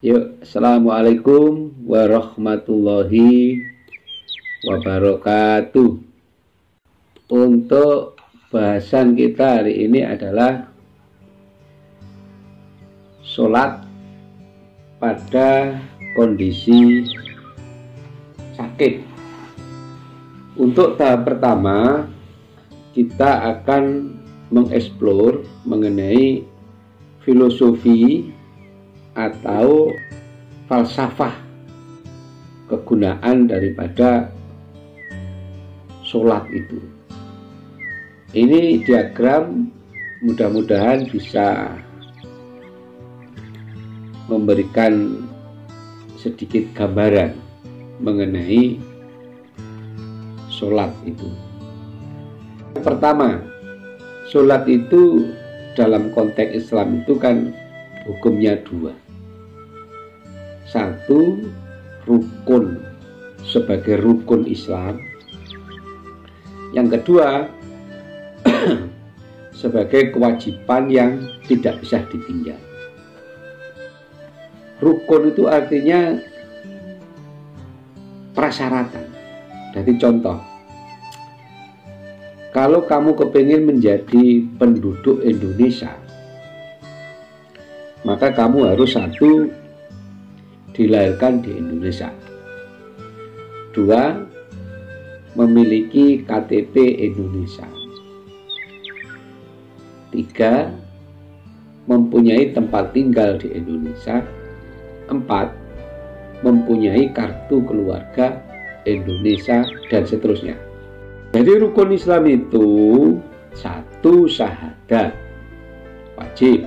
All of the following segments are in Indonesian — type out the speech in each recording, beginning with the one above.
Yuk, assalamualaikum warahmatullahi wabarakatuh. Untuk bahasan kita hari ini adalah sholat pada kondisi sakit. Untuk tahap pertama, kita akan mengeksplor mengenai filosofi atau falsafah kegunaan daripada sholat itu. Ini diagram mudah-mudahan bisa memberikan sedikit gambaran mengenai sholat itu. Pertama, sholat itu dalam konteks Islam itu kan hukumnya dua. Satu, rukun sebagai rukun Islam. Yang kedua, sebagai kewajiban yang tidak bisa ditinggal. Rukun itu artinya prasyaratan. Jadi contoh, kalau kamu kepingin menjadi penduduk Indonesia, maka kamu harus satu, dilahirkan di Indonesia. Dua, memiliki KTP Indonesia. Tiga, mempunyai tempat tinggal di Indonesia. Empat, mempunyai kartu keluarga Indonesia, dan seterusnya. Jadi rukun Islam itu satu, syahadat wajib.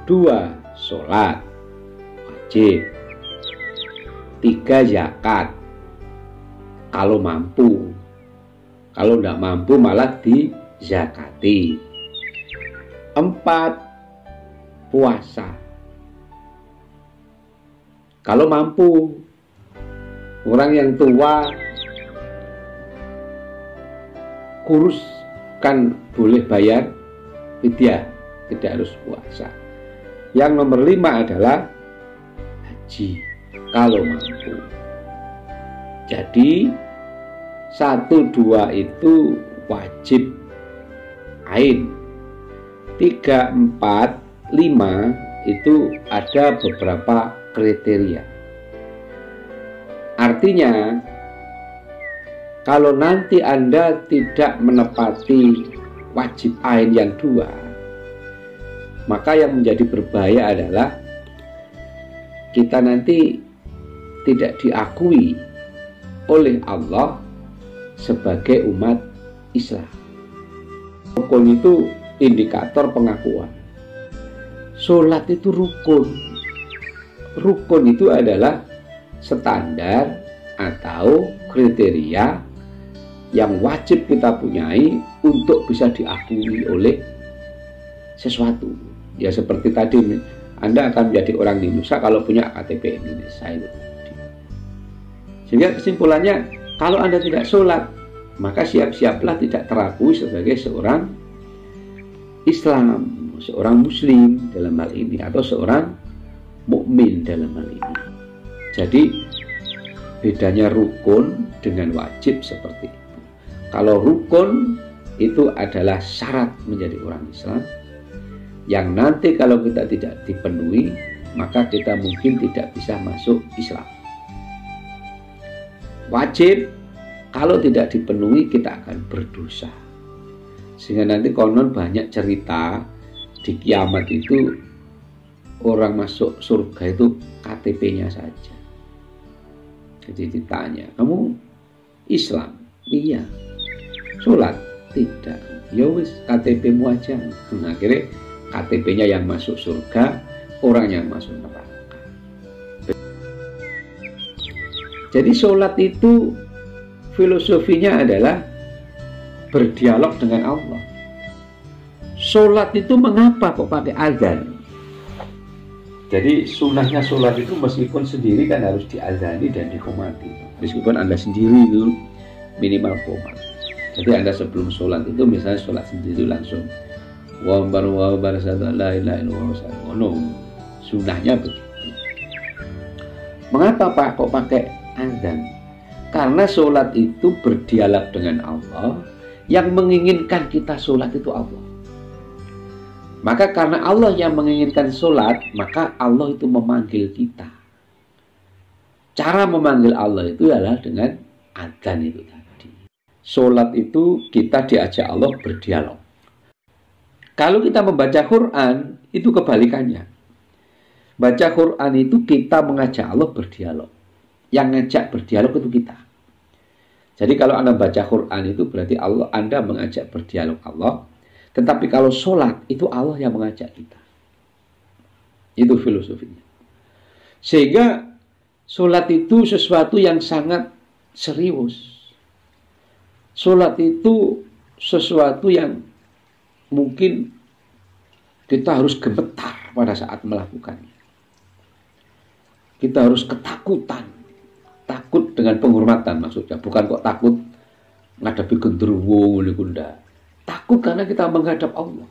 Dua, sholat wajib. Tiga, zakat kalau mampu. Kalau tidak mampu malah dizakati. Empat, puasa kalau mampu. Orang yang tua kurus kan boleh bayar fidyah, tidak harus puasa. Yang nomor 5 adalah haji kalau mampu. Jadi 1, 2 itu wajib ain. 3, 4, 5 itu ada beberapa kriteria. Artinya kalau nanti Anda tidak menepati wajib ain yang 2, maka yang menjadi berbahaya adalah kita nanti tidak diakui oleh Allah sebagai umat Islam. Rukun itu indikator pengakuan. Sholat itu rukun. Rukun itu adalah standar atau kriteria yang wajib kita punyai untuk bisa diakui oleh sesuatu. Ya seperti tadi, Anda akan menjadi orang Indonesia kalau punya KTP Indonesia itu. Sehingga kesimpulannya, kalau Anda tidak sholat, maka siap-siaplah tidak terakui sebagai seorang Islam, seorang Muslim dalam hal ini, atau seorang mukmin dalam hal ini. Jadi bedanya rukun dengan wajib seperti itu. Kalau rukun itu adalah syarat menjadi orang Islam, yang nanti kalau kita tidak dipenuhi, maka kita mungkin tidak bisa masuk Islam. Wajib, kalau tidak dipenuhi kita akan berdosa. Sehingga nanti konon banyak cerita di kiamat itu orang masuk surga itu KTP-nya saja. Jadi ditanya, kamu Islam? Iya. Sholat? Tidak. Ya wis, KTP-mu aja. Akhirnya KTP-nya yang masuk surga, orang yang masuk neraka. Jadi sholat itu filosofinya adalah berdialog dengan Allah. Sholat itu mengapa kok pakai azan? Jadi sunnahnya sholat itu meskipun sendiri kan harus diazani dan dikomati. Meskipun Anda sendiri itu minimal komat. Jadi Anda sebelum sholat itu misalnya sholat sendiri langsung wa bar satu la ilaha illallah. Sunnahnya begitu. Mengapa Pak kok pakai azan? Karena sholat itu berdialog dengan Allah. Yang menginginkan kita sholat itu Allah. Maka karena Allah yang menginginkan sholat, maka Allah itu memanggil kita. Cara memanggil Allah itu adalah dengan azan itu tadi. Sholat itu kita diajak Allah berdialog. Kalau kita membaca Quran, itu kebalikannya. Baca Quran itu kita mengajak Allah berdialog. Yang ngajak berdialog itu kita. Jadi kalau Anda baca Quran itu berarti Anda mengajak berdialog Allah. Tetapi kalau sholat itu Allah yang mengajak kita. Itu filosofinya. Sehingga sholat itu sesuatu yang sangat serius. Sholat itu sesuatu yang mungkin kita harus gemetar pada saat melakukannya. Kita harus ketakutan. Takut dengan penghormatan maksudnya. Bukan kok takut menghadapi genderuwo. Takut karena kita menghadap Allah.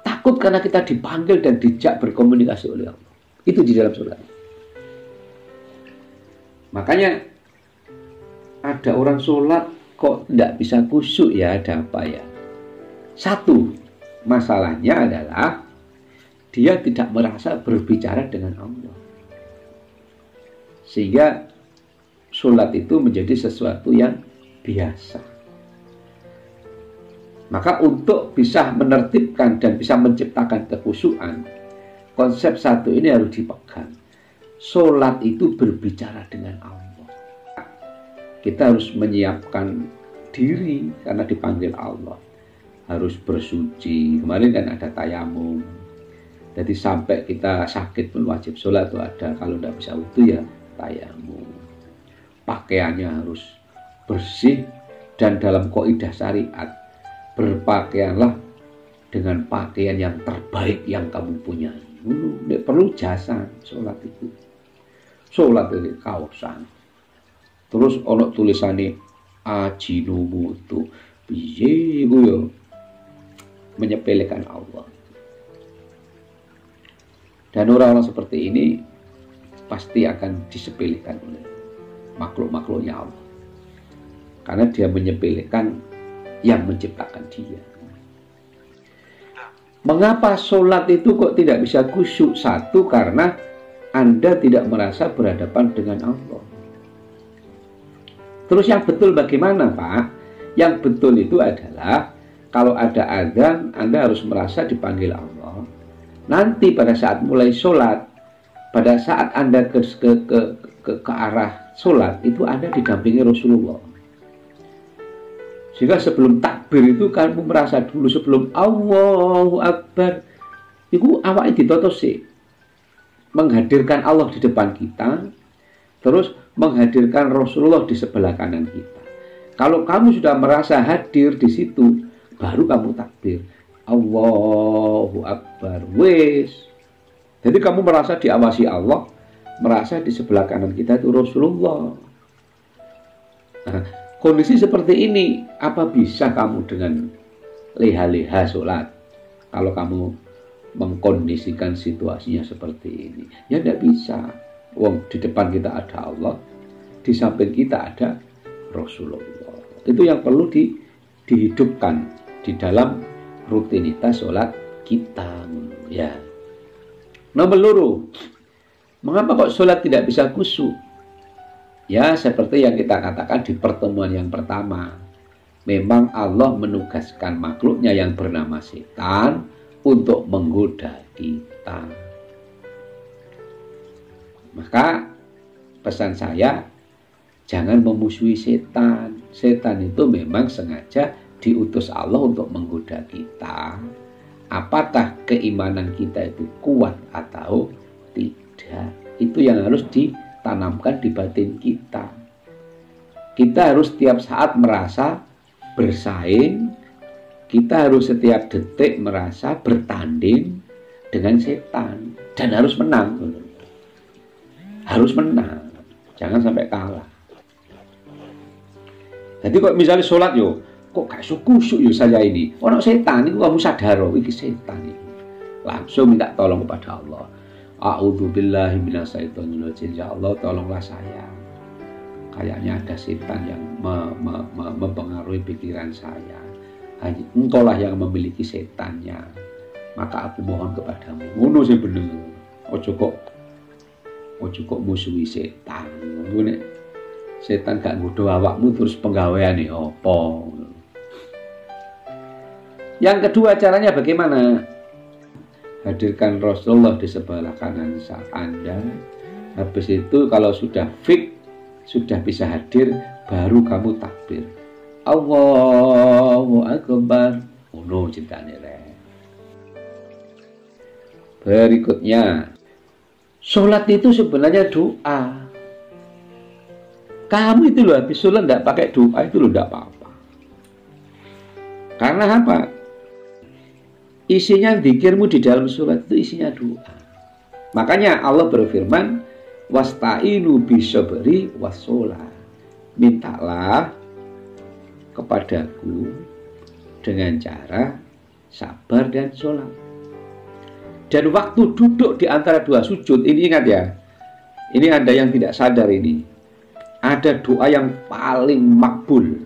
Takut karena kita dipanggil dan dijak berkomunikasi oleh Allah. Itu di dalam sholat. Makanya ada orang sholat kok tidak bisa khusyuk ya, ada apa ya? Satu, masalahnya adalah dia tidak merasa berbicara dengan Allah. Sehingga sholat itu menjadi sesuatu yang biasa. Maka untuk bisa menertibkan dan bisa menciptakan kekhusyukan, konsep satu ini harus dipegang. Sholat itu berbicara dengan Allah. Kita harus menyiapkan diri karena dipanggil Allah. Harus bersuci. Kemarin kan ada tayamum. Jadi sampai kita sakit pun wajib sholat itu ada. Kalau tidak bisa wudu ya tayamum. Pakaiannya harus bersih dan dalam kaidah syariat berpakaianlah dengan pakaian yang terbaik yang kamu punya. Perlu jasa sholat itu. Sholat itu kaosan. Terus ono tulisannya ajinumu itu piye iku yo menyepelekan Allah. Dan orang-orang seperti ini pasti akan disepelekan oleh makhluk-makhluknya Allah. Karena dia menyepelekan yang menciptakan dia. Mengapa sholat itu kok tidak bisa khusyuk? Satu, karena Anda tidak merasa berhadapan dengan Allah. Terus yang betul bagaimana Pak? Yang betul itu adalah kalau ada azan, Anda harus merasa dipanggil Allah. Nanti pada saat mulai sholat, pada saat Anda ke arah sholat, itu Anda didampingi Rasulullah. Sehingga sebelum takbir itu kamu merasa dulu sebelum Allahu Akbar itu awalnya ditotosi menghadirkan Allah di depan kita, terus menghadirkan Rasulullah di sebelah kanan kita. Kalau kamu sudah merasa hadir di situ, baru kamu takbir Allahu Akbar. Wes. Jadi kamu merasa diawasi Allah, merasa di sebelah kanan kita itu Rasulullah. Nah, kondisi seperti ini, apa bisa kamu dengan leha-leha sholat? Kalau kamu mengkondisikan situasinya seperti ini, ya tidak bisa. Wong di depan kita ada Allah, di samping kita ada Rasulullah. Itu yang perlu dihidupkan di dalam rutinitas sholat kita. Ya. Nomor loro, mengapa kok sholat tidak bisa khusyuk? Ya, seperti yang kita katakan di pertemuan yang pertama. Memang Allah menugaskan makhluknya yang bernama setan untuk menggoda kita. Maka pesan saya, jangan memusuhi setan. Setan itu memang sengaja diutus Allah untuk menggoda kita. Apakah keimanan kita itu kuat atau tidak? Itu yang harus ditanamkan di batin kita. Kita harus setiap saat merasa bersaing. Kita harus setiap detik merasa bertanding dengan setan. Dan harus menang. Harus menang. Jangan sampai kalah. Jadi kok misalnya sholat yo, kok gak khusyuk yo saya ini. Orang setan itu kamu sadar, iki setan ini. Langsung minta tolong kepada Allah. A'udzubillahi minasyaitonirrajim, ya Allah tolonglah saya, kayaknya ada setan yang mempengaruhi pikiran saya, engkaulah yang memiliki setannya, maka aku mohon kepadamu. Ngono sing bener, ojo kok musuhi setan. Nek setan gak nggodho awakmu terus penggaweane apa? Yang kedua, caranya bagaimana? Hadirkan Rasulullah di sebelah kanan saat Anda. Habis itu kalau sudah fix, sudah bisa hadir, baru kamu takbir. Allahu Akbar. Ono cintane rek. Berikutnya, sholat itu sebenarnya doa. Kamu itu loh habis sholat tidak pakai doa itu loh tidak apa-apa. Karena apa? Isinya zikirmu di dalam sholat itu isinya doa. Makanya Allah berfirman, wasta'inu bisobri wassolah. Mintalah kepadaku dengan cara sabar dan sholat. Dan waktu duduk di antara dua sujud, ini ingat ya, ini ada yang tidak sadar ini. Ada doa yang paling makbul.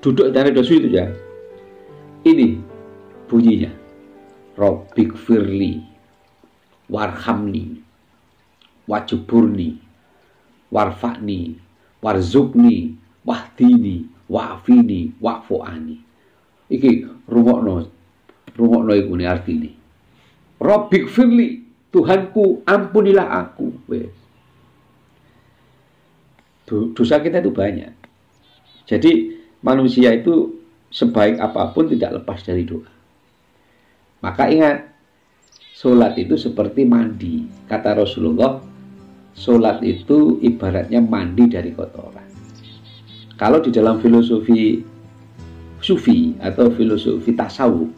Duduk di antara dua sujud ya. Ini bunyinya. Rabbighfirli warhamni wajburni warfa'ni warzuqni wahdini wa'afini wa'fu'ani. Iki rungokno iku ne artine. Rabbighfirli, Tuhanku ampunilah aku. Dosa kita itu banyak. Jadi manusia itu sebaik apapun tidak lepas dari doa. Maka ingat, sholat itu seperti mandi. Kata Rasulullah, sholat itu ibaratnya mandi dari kotoran. Kalau di dalam filosofi sufi atau filosofi tasawuf,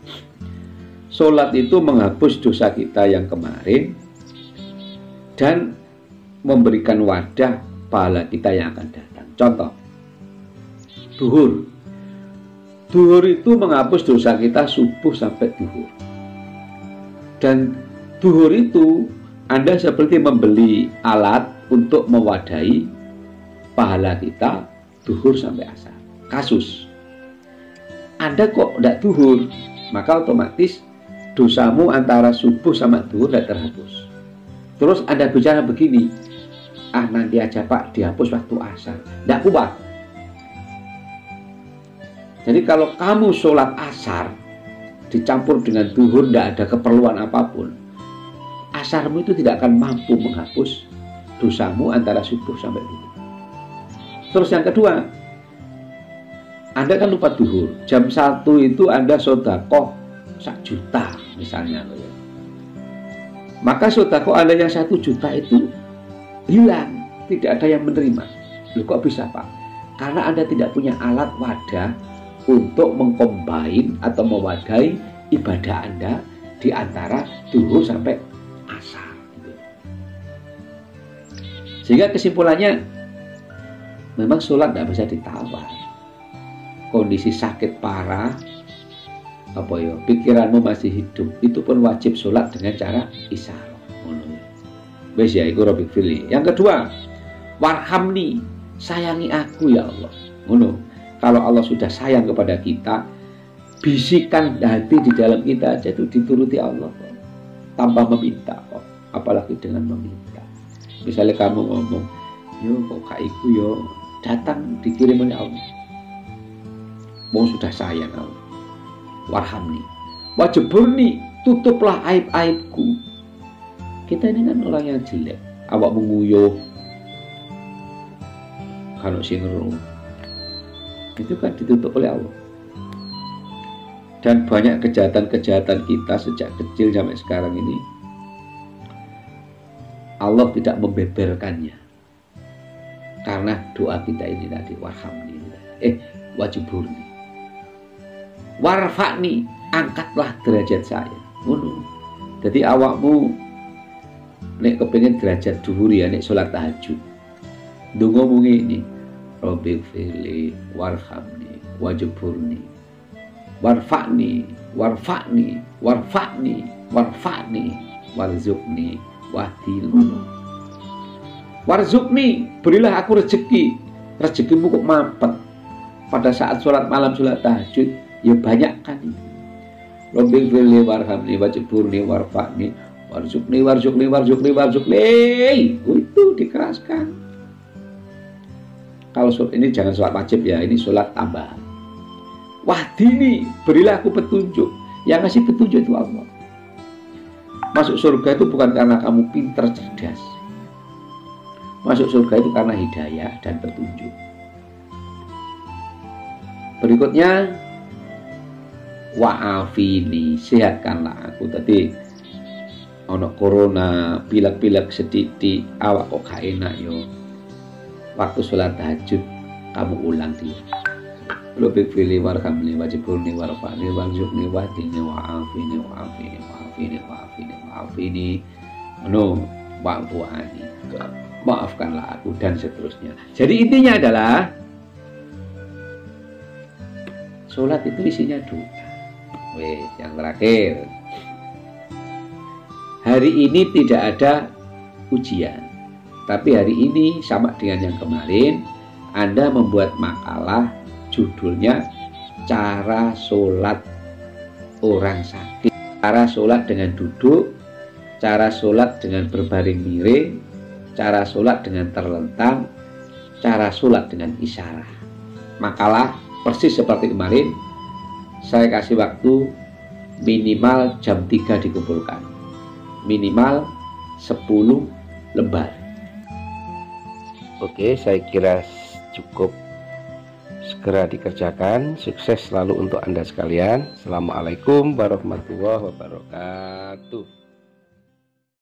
sholat itu menghapus dosa kita yang kemarin dan memberikan wadah pahala kita yang akan datang. Contoh, duhur. Duhur itu menghapus dosa kita subuh sampai duhur. Dan duhur itu Anda seperti membeli alat untuk mewadahi pahala kita duhur sampai asar. Kasus, Anda kok tidak duhur, maka otomatis dosamu antara subuh sama duhur tidak terhapus. Terus Anda bicara begini, nanti aja Pak dihapus waktu asar. Tidak kuat. Jadi kalau kamu sholat asar dicampur dengan duhur, tidak ada keperluan apapun, asarmu itu tidak akan mampu menghapus dosamu antara subuh sampai duhur. Terus yang kedua, Anda kan lupa duhur, jam 1 itu Anda sedekah 1 juta misalnya, maka sedekah Anda yang 1 juta itu hilang, tidak ada yang menerima. Loh, kok bisa Pak? Karena Anda tidak punya alat wadah untuk mengcombine atau mewadahi ibadah Anda di antara duhur sampai asar. Sehingga kesimpulannya, memang sholat tidak bisa ditawar. Kondisi sakit parah, pikiranmu masih hidup, itu pun wajib sholat dengan cara isyarah. Wes ya, iku Rabbighfirli. Yang kedua, warhamni, sayangi aku ya Allah. Kalau Allah sudah sayang kepada kita, bisikan hati di dalam kita aja itu dituruti Allah kok. Tanpa meminta kok. Apalagi dengan meminta. Misalnya kamu ngomong, yo kok kaiku yo, datang dikirim oleh Allah. Mau sudah sayang Allah. Warhamni, wajburni, tutuplah aib-aibku. Kita ini kan orang yang jelek. Awak menguyuh, kalau singeru, itu kan ditutup oleh Allah. Dan banyak kejahatan-kejahatan kita sejak kecil sampai sekarang ini, Allah tidak membeberkannya karena doa kita ini tadi, warhamni, wajburni, warfa'ni, angkatlah derajat saya. Jadi awakmu nek kepengin derajat dhuwur ya, nek sholat tahajud ndonga muni ini, Rabbighfirli warhamni wajburni warfa'ni warfa'ni warfa'ni warfa'ni warzuqni wadi. Warzukni, berilah aku rezeki. Rezekimu kok mampet. Pada saat sholat malam, sholat tahajud, ya banyak kan itu. Rabbi firli warhamni wajburni warfa'ni warzukni. Itu dikeraskan. Kalau sholat ini jangan sholat wajib ya, ini sholat tambahan. Wahdini, berilah aku petunjuk. Yang ngasih petunjuk itu Allah. Masuk surga itu bukan karena kamu pinter cerdas. Masuk surga itu karena hidayah dan petunjuk. Berikutnya, wa'afini, sehatkanlah aku. Tadi ono corona, pilek-pilek sedikit, awak kok gak enak yo. Waktu sholat tahajud kamu ulang dia. Lebih pilih warhamni wajibulni warfa'ni warzuqni wahdini wa'afini no wa'fu'ani, maafkanlah aku, dan seterusnya. Jadi intinya adalah sholat itu isinya doa. Yang terakhir, hari ini tidak ada ujian, tapi hari ini sama dengan yang kemarin, Anda membuat makalah judulnya cara sholat orang sakit, cara sholat dengan duduk, cara sholat dengan berbaring miring, cara sholat dengan terlentang, cara sholat dengan isyarah. Makalah persis seperti kemarin, saya kasih waktu minimal jam 3 dikumpulkan, minimal 10 lembar. Oke, saya kira cukup. Segera dikerjakan. Sukses selalu untuk Anda sekalian. Assalamualaikum warahmatullahi wabarakatuh.